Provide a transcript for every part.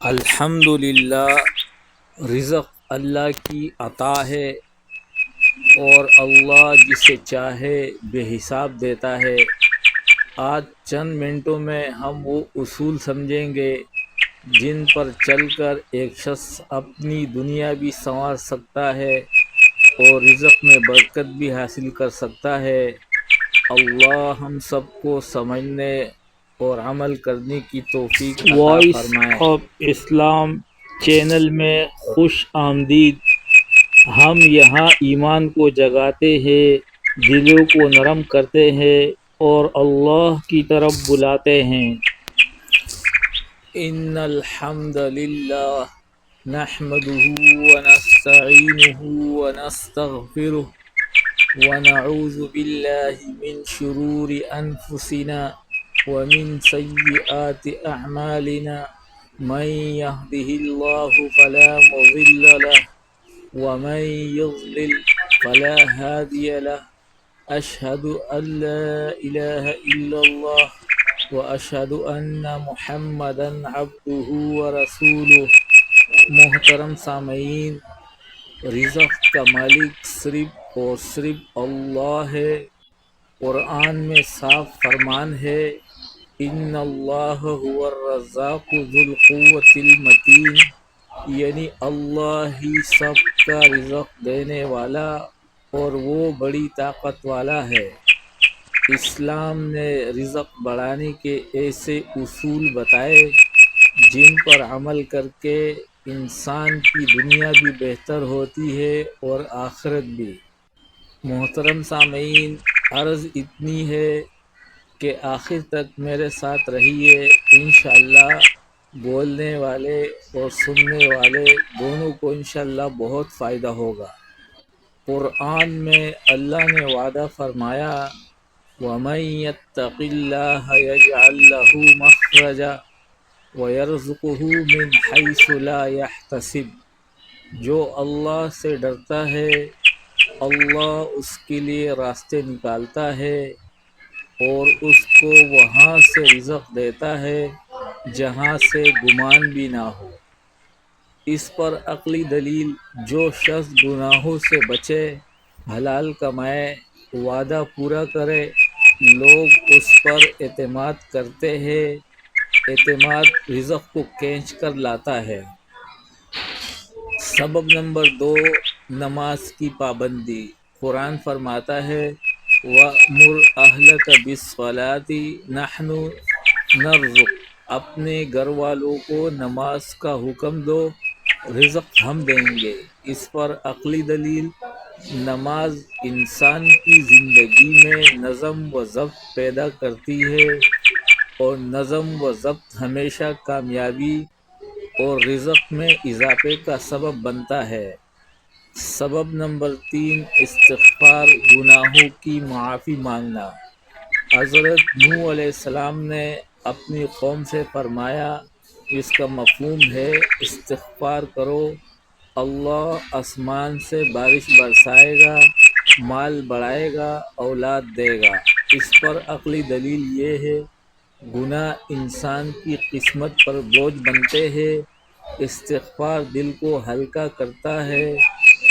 الحمدللہ، رزق اللہ کی عطا ہے اور اللہ جسے چاہے بے حساب دیتا ہے۔ آج چند منٹوں میں ہم وہ اصول سمجھیں گے جن پر چل کر ایک شخص اپنی دنیا بھی سنوار سکتا ہے اور رزق میں برکت بھی حاصل کر سکتا ہے۔ اللہ ہم سب کو سمجھنے اور عمل کرنے کی توفیق عطا وائس فرمائے۔ آف اسلام چینل میں خوش آمدید۔ ہم یہاں ایمان کو جگاتے ہیں، دلوں کو نرم کرتے ہیں اور اللہ کی طرف بلاتے ہیں۔ ان الحمد للہ نحمده ونستعینه ونستغفره ونعوذ باللہ من شرور انفسنا ومن سیئات اعمالنا، من يهده الله فلا مضل له ومن يضلل فلا هادي له، اشهد ان لا الہ الا اللہ واشهد ان محمدا عبده ورسولہ۔ محترم سامعین، رزق کا مالک صرف اور صرف اللہ ہے۔ قرآن میں صاف فرمان ہے، ان اللہ هو الرزاق ذو القوة المتین، یعنی اللہ ہی سب کا رزق دینے والا اور وہ بڑی طاقت والا ہے۔ اسلام نے رزق بڑھانے کے ایسے اصول بتائے جن پر عمل کر کے انسان کی دنیا بھی بہتر ہوتی ہے اور آخرت بھی۔ محترم سامعین، عرض اتنی ہے کہ آخر تک میرے ساتھ رہیے، انشاءاللہ بولنے والے اور سننے والے دونوں کو انشاءاللہ بہت فائدہ ہوگا۔ قرآن میں اللہ نے وعدہ فرمایا، وَمَن يَتَّقِ اللَّهَ يَجْعَل لَّهُ مَخْرَجًا وَيَرْزُقْهُ مِنْ حَيْثُ لَا يَحْتَسِبُ، جو اللہ سے ڈرتا ہے اللہ اس کے لیے راستے نکالتا ہے اور اس کو وہاں سے رزق دیتا ہے جہاں سے گمان بھی نہ ہو۔ اس پر عقلی دلیل، جو شخص گناہوں سے بچے، حلال کمائے، وعدہ پورا کرے، لوگ اس پر اعتماد کرتے ہیں۔ اعتماد رزق کو کھینچ کر لاتا ہے۔ سبب نمبر 2، نماز کی پابندی۔ قرآن فرماتا ہے، وَأْمُرْ أَهْلَكَ بِالصَّلَاةِ نَحْنُ نَرْزُقُ، اپنے گھر والوں کو نماز کا حکم دو، رزق ہم دیں گے۔ اس پر عقلی دلیل، نماز انسان کی زندگی میں نظم و ضبط پیدا کرتی ہے اور نظم و ضبط ہمیشہ کامیابی اور رزق میں اضافے کا سبب بنتا ہے۔ سبب نمبر 3، استغفار، گناہوں کی معافی مانگنا۔ حضرت نوح علیہ السلام نے اپنی قوم سے فرمایا، اس کا مفہوم ہے استغفار کرو، اللہ آسمان سے بارش برسائے گا، مال بڑھائے گا، اولاد دے گا۔ اس پر عقلی دلیل یہ ہے، گناہ انسان کی قسمت پر بوجھ بنتے ہیں، استغفار دل کو ہلکا کرتا ہے،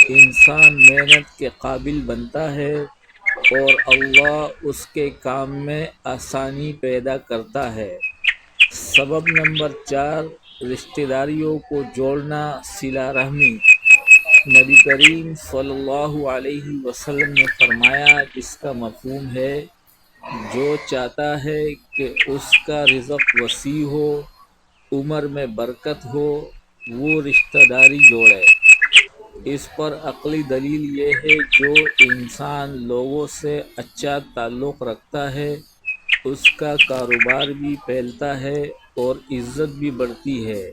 انسان محنت کے قابل بنتا ہے اور اللہ اس کے کام میں آسانی پیدا کرتا ہے۔ سبب نمبر 4، رشتہ داریوں کو جوڑنا، صلہ رحمی۔ نبی کریم صلی اللہ علیہ وسلم نے فرمایا، جس کا مفہوم ہے، جو چاہتا ہے کہ اس کا رزق وسیع ہو، عمر میں برکت ہو، وہ رشتہ داری جوڑے۔ اس پر عقلی دلیل یہ ہے، جو انسان لوگوں سے اچھا تعلق رکھتا ہے اس کا کاروبار بھی پھیلتا ہے اور عزت بھی بڑھتی ہے۔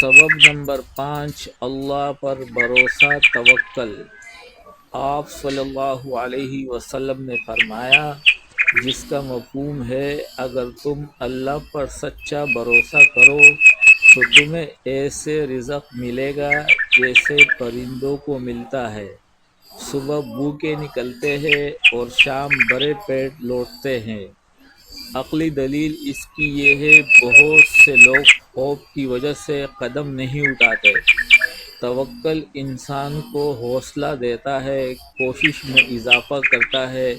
سبب نمبر 5، اللہ پر بھروسہ، توکل۔ آپ صلی اللہ علیہ وسلم نے فرمایا، جس کا مفہوم ہے، اگر تم اللہ پر سچا بھروسہ کرو تو تمہیں ایسے رزق ملے گا جیسے پرندوں کو ملتا ہے، صبح بھوکے نکلتے ہیں اور شام بھرے پیٹ لوٹتے ہیں۔ عقلی دلیل اس کی یہ ہے بہت سے لوگ خوف کی وجہ سے قدم نہیں اٹھاتے۔ توکل انسان کو حوصلہ دیتا ہے، کوشش میں اضافہ کرتا ہے،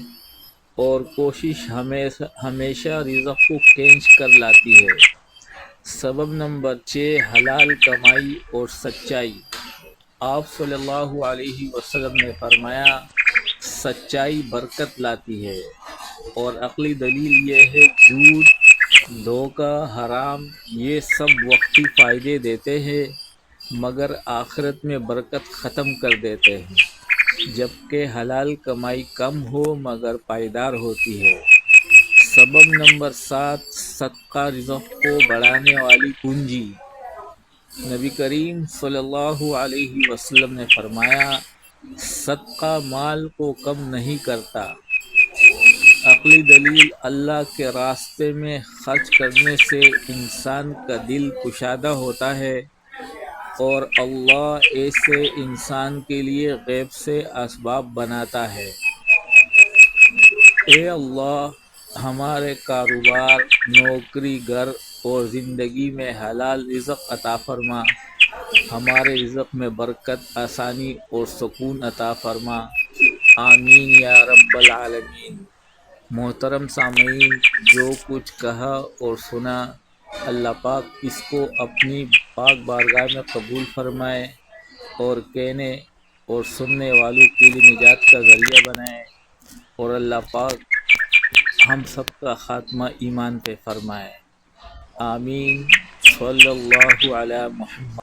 اور کوشش ہمیشہ رزق کو کھینچ کر لاتی ہے۔ سبب نمبر 6، حلال کمائی اور سچائی۔ آپ صلی اللہ علیہ وسلم نے فرمایا، سچائی برکت لاتی ہے، اور عقلی دلیل یہ ہے جھوٹ، دھوکہ، حرام یہ سب وقتی فائدے دیتے ہیں مگر آخرت میں برکت ختم کر دیتے ہیں، جبکہ حلال کمائی کم ہو مگر پائیدار ہوتی ہے۔ سبب نمبر 7، صدقہ رزق کو بڑھانے والی کنجی۔ نبی کریم صلی اللہ علیہ وسلم نے فرمایا، صدقہ مال کو کم نہیں کرتا۔ عقلی دلیل، اللہ کے راستے میں خرچ کرنے سے انسان کا دل کشادہ ہوتا ہے، اور اللہ ایسے انسان کے لیے غیب سے اسباب بناتا ہے۔ اے اللہ، ہمارے کاروبار، نوکری، گھر اور زندگی میں حلال رزق عطا فرما، ہمارے رزق میں برکت، آسانی اور سکون عطا فرما، آمین یا رب العالمین۔ محترم سامعین، جو کچھ کہا اور سنا، اللہ پاک اس کو اپنی پاک بارگاہ میں قبول فرمائے، اور کہنے اور سننے والوں کے لیے نجات کا ذریعہ بنائے، اور اللہ پاک ہم سب کا خاتمہ ایمان پہ فرمائے، آمین۔ صلی اللہ علی محمد۔